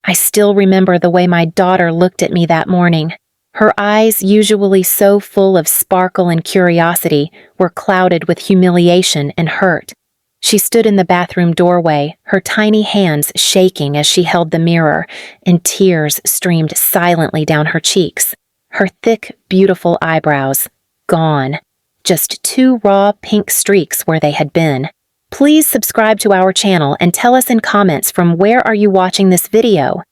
I still remember the way my daughter looked at me that morning. Her eyes, usually so full of sparkle and curiosity, were clouded with humiliation and hurt. She stood in the bathroom doorway, her tiny hands shaking as she held the mirror, and tears streamed silently down her cheeks. Her thick, beautiful eyebrows, gone. Just 2 raw pink streaks where they had been. Please subscribe to our channel and tell us in comments from where are you watching this video.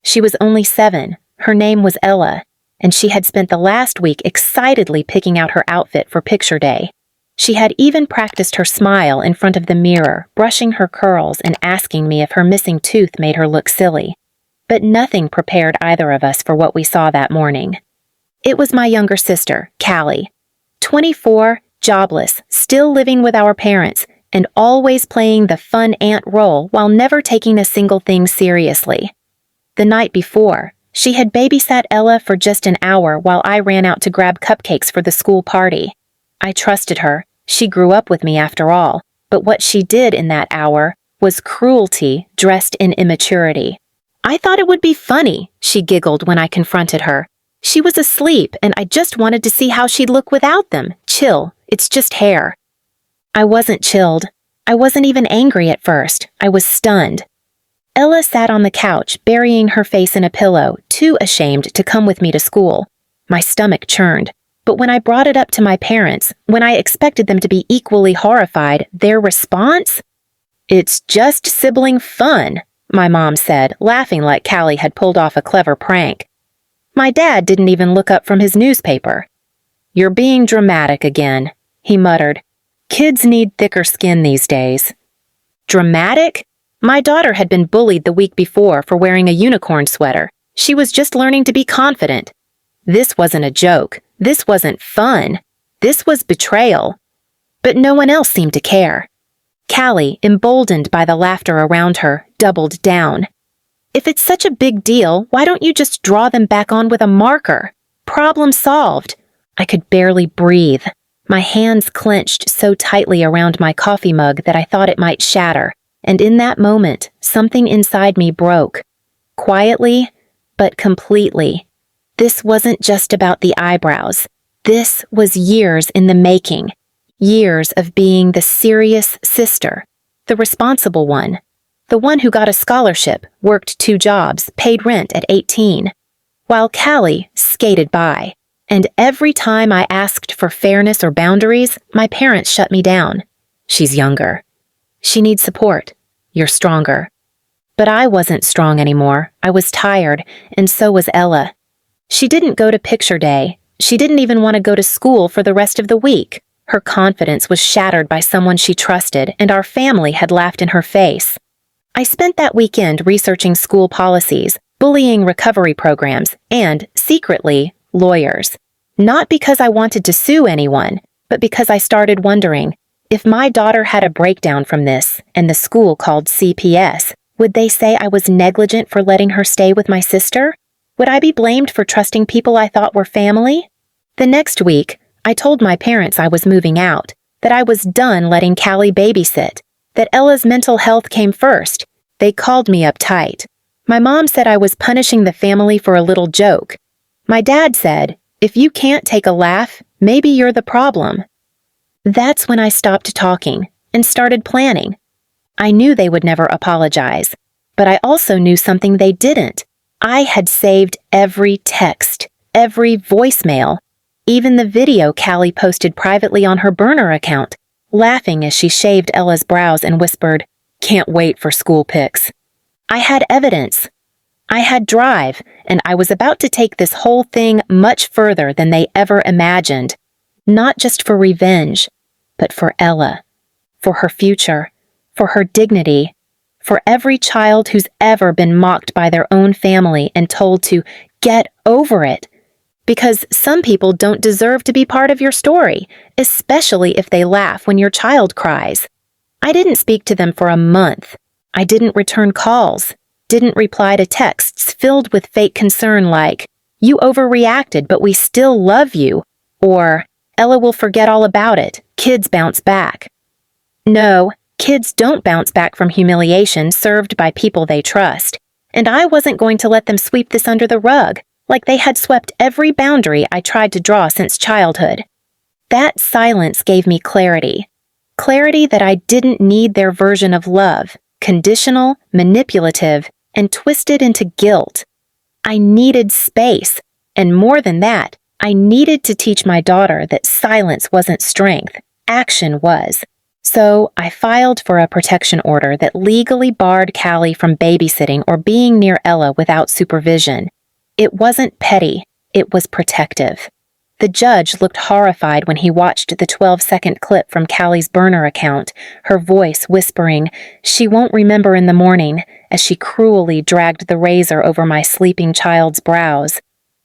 She was only 7. Her name was Ella, and she had spent the last week excitedly picking out her outfit for picture day. She had even practiced her smile in front of the mirror, brushing her curls and asking me if her missing tooth made her look silly. But nothing prepared either of us for what we saw that morning. It was my younger sister, Callie. 24, jobless, still living with our parents, and always playing the fun aunt role while never taking a single thing seriously. The night before, she had babysat Ella for just an hour while I ran out to grab cupcakes for the school party. I trusted her. She grew up with me after all, but what she did in that hour was cruelty dressed in immaturity. I thought it would be funny, she giggled when I confronted her. She was asleep, and I just wanted to see how she'd look without them. Chill, it's just hair. I wasn't chilled. I wasn't even angry at first. I was stunned. Ella sat on the couch, burying her face in a pillow, too ashamed to come with me to school. My stomach churned. But when I brought it up to my parents, when I expected them to be equally horrified, their response? "It's just sibling fun," my mom said, laughing like Callie had pulled off a clever prank. My dad didn't even look up from his newspaper. "You're being dramatic again," he muttered. "Kids need thicker skin these days." Dramatic? My daughter had been bullied the week before for wearing a unicorn sweater. She was just learning to be confident. This wasn't a joke. This wasn't fun. This was betrayal. But no one else seemed to care. Callie, emboldened by the laughter around her, doubled down. "If it's such a big deal, why don't you just draw them back on with a marker? Problem solved." I could barely breathe. My hands clenched so tightly around my coffee mug that I thought it might shatter, and in that moment, something inside me broke. Quietly, but completely. This wasn't just about the eyebrows. This was years in the making. Years of being the serious sister, the responsible one, the one who got a scholarship, worked 2 jobs, paid rent at 18, while Callie skated by. And every time I asked for fairness or boundaries, my parents shut me down. "She's younger. She needs support. You're stronger." But I wasn't strong anymore. I was tired, and so was Ella. She didn't go to picture day. She didn't even want to go to school for the rest of the week. Her confidence was shattered by someone she trusted, and our family had laughed in her face. I spent that weekend researching school policies, bullying recovery programs, and, secretly, lawyers. Not because I wanted to sue anyone, but because I started wondering, if my daughter had a breakdown from this, and the school called CPS, would they say I was negligent for letting her stay with my sister? Would I be blamed for trusting people I thought were family? The next week, I told my parents I was moving out, that I was done letting Callie babysit, that Ella's mental health came first. They called me uptight. My mom said I was punishing the family for a little joke. My dad said, "If you can't take a laugh, maybe you're the problem." That's when I stopped talking and started planning. I knew they would never apologize, but I also knew something they didn't. I had saved every text, every voicemail, even the video Callie posted privately on her burner account, laughing as she shaved Ella's brows and whispered, "Can't wait for school pics." I had evidence. I had drive, and I was about to take this whole thing much further than they ever imagined. Not just for revenge, but for Ella, for her future, for her dignity, for every child who's ever been mocked by their own family and told to get over it. Because some people don't deserve to be part of your story, especially if they laugh when your child cries. I didn't speak to them for a month. I didn't return calls, didn't reply to texts filled with fake concern like, "You overreacted, but we still love you," or, "Ella will forget all about it. Kids bounce back." No, kids don't bounce back from humiliation served by people they trust. and I wasn't going to let them sweep this under the rug, like they had swept every boundary I tried to draw since childhood. That silence gave me clarity. Clarity that I didn't need their version of love, conditional, manipulative, and twisted into guilt. I needed space, and more than that, I needed to teach my daughter that silence wasn't strength, action was. So I filed for a protection order that legally barred Callie from babysitting or being near Ella without supervision. It wasn't petty, it was protective. The judge looked horrified when he watched the 12-second clip from Callie's burner account, her voice whispering, "She won't remember in the morning," as she cruelly dragged the razor over my sleeping child's brows.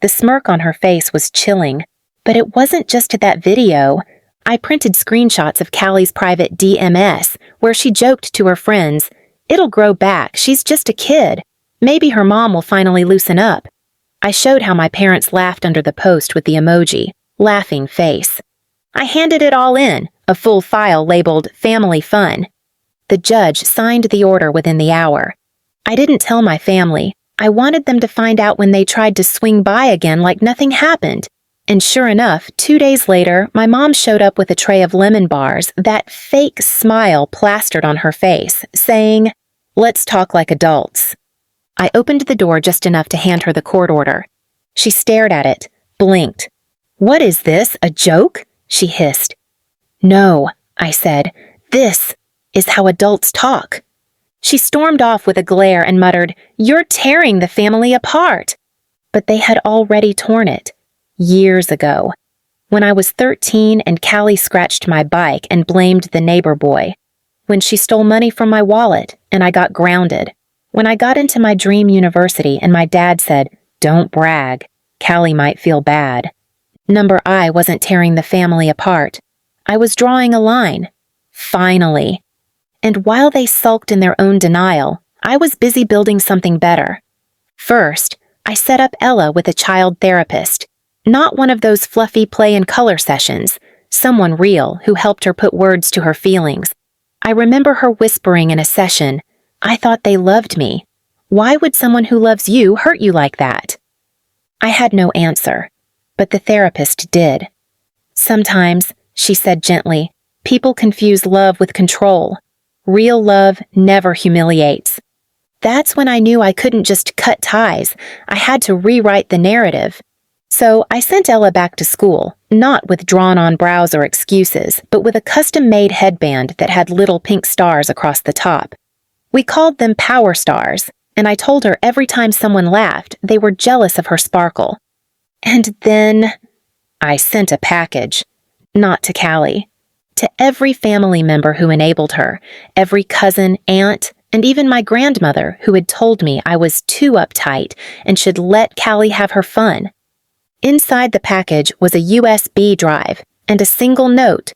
The smirk on her face was chilling, but it wasn't just that video. I printed screenshots of Callie's private DMS, where she joked to her friends, "It'll grow back, she's just a kid. Maybe her mom will finally loosen up." I showed how my parents laughed under the post with the emoji, laughing face. I handed it all in, a full file labeled Family Fun. The judge signed the order within the hour. I didn't tell my family. I wanted them to find out when they tried to swing by again like nothing happened. And sure enough, 2 days later, my mom showed up with a tray of lemon bars, that fake smile plastered on her face, saying, "Let's talk like adults." I opened the door just enough to hand her the court order. She stared at it, blinked. "What is this, a joke?" she hissed. "No," I said. "This is how adults talk." She stormed off with a glare and muttered, "You're tearing the family apart." But they had already torn it. Years ago. When I was 13 and Callie scratched my bike and blamed the neighbor boy. When she stole money from my wallet and I got grounded. When I got into my dream university and my dad said, "Don't brag, Callie might feel bad." Number I wasn't tearing the family apart. I was drawing a line. Finally. And while they sulked in their own denial, I was busy building something better. First, I set up Ella with a child therapist. Not one of those fluffy play and color sessions, someone real who helped her put words to her feelings. I remember her whispering in a session, "I thought they loved me. Why would someone who loves you hurt you like that?" I had no answer, but the therapist did. "Sometimes," she said gently, "people confuse love with control. Real love never humiliates." That's when I knew I couldn't just cut ties. I had to rewrite the narrative. So I sent Ella back to school, not with drawn-on brows or excuses, but with a custom-made headband that had little pink stars across the top. We called them Power Stars, and I told her every time someone laughed, they were jealous of her sparkle. And then I sent a package. Not to Callie. To every family member who enabled her, every cousin, aunt, and even my grandmother who had told me I was too uptight and should let Callie have her fun. Inside the package was a USB drive and a single note.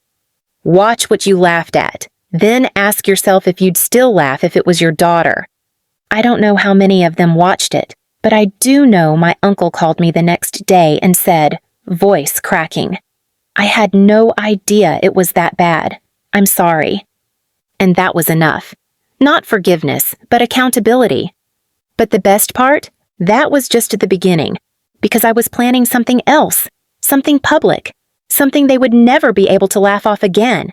"Watch what you laughed at. Then ask yourself if you'd still laugh if it was your daughter." I don't know how many of them watched it, but I do know my uncle called me the next day and said, voice cracking, "I had no idea it was that bad. I'm sorry." And that was enough. Not forgiveness, but accountability. But the best part? That was just at the beginning. Because I was planning something else, something public, something they would never be able to laugh off again.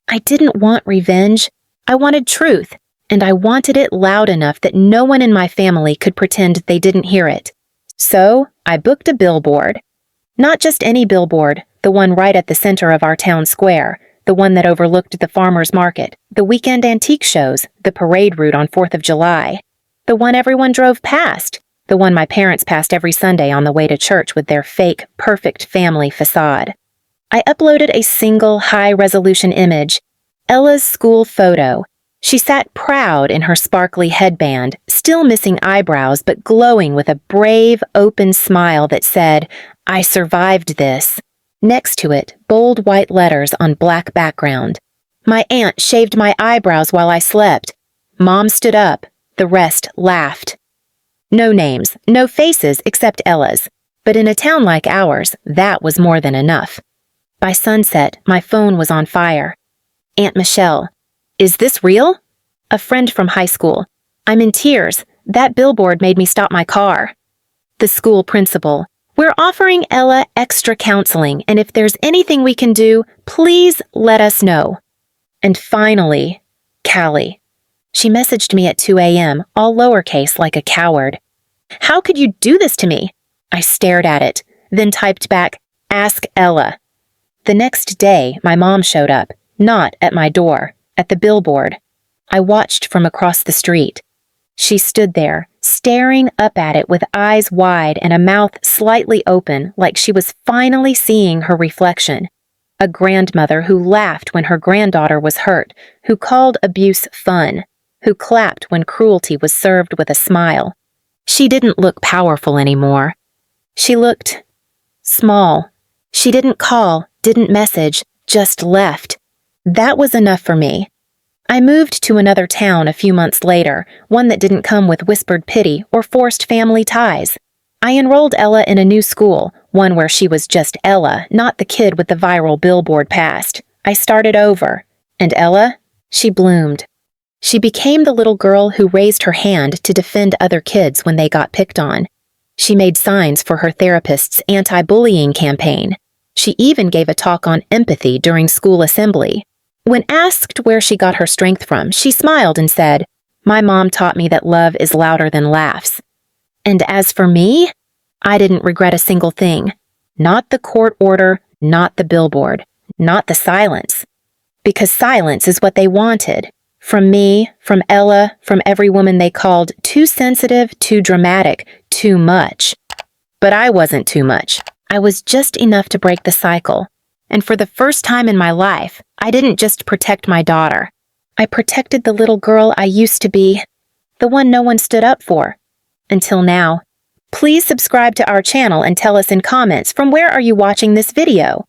I didn't want revenge. I wanted truth, and I wanted it loud enough that no one in my family could pretend they didn't hear it. So I booked a billboard. Not just any billboard, the one right at the center of our town square, the one that overlooked the farmer's market, the weekend antique shows, the parade route on 4th of July, the one everyone drove past, the one my parents passed every Sunday on the way to church with their fake, perfect family facade. I uploaded a single high-resolution image, Ella's school photo. She sat proud in her sparkly headband, still missing eyebrows but glowing with a brave, open smile that said, "I survived this." Next to it, bold white letters on black background. My aunt shaved my eyebrows while I slept. Mom stood up. The rest laughed. No names, no faces except Ella's, but in a town like ours, that was more than enough. By sunset, my phone was on fire. "Aunt Michelle, is this real?" A friend from high school. "I'm in tears. That billboard made me stop my car. The school principal, we're offering Ella extra counseling, and if there's anything we can do, please let us know. And finally, Callie. She messaged me at 2 a.m., all lowercase like a coward. How could you do this to me? I stared at it, then typed back, ask Ella. The next day, my mom showed up, not at my door, at the billboard. I watched from across the street. She stood there, staring up at it with eyes wide and a mouth slightly open like she was finally seeing her reflection. A grandmother who laughed when her granddaughter was hurt, who called abuse fun, who clapped when cruelty was served with a smile. She didn't look powerful anymore. She looked small. She didn't call, didn't message, just left. That was enough for me. I moved to another town a few months later, one that didn't come with whispered pity or forced family ties. I enrolled Ella in a new school, one where she was just Ella, not the kid with the viral billboard past. I started over. And Ella? She bloomed. She became the little girl who raised her hand to defend other kids when they got picked on. She made signs for her therapist's anti-bullying campaign. She even gave a talk on empathy during school assembly. When asked where she got her strength from, she smiled and said, "My mom taught me that love is louder than laughs." And as for me, I didn't regret a single thing. Not the court order, not the billboard, not the silence. Because silence is what they wanted. From me, from Ella, from every woman they called too sensitive, too dramatic, too much. But I wasn't too much. I was just enough to break the cycle. And for the first time in my life, I didn't just protect my daughter. I protected the little girl I used to be, the one no one stood up for. Until now. Please subscribe to our channel and tell us in comments from where are you watching this video.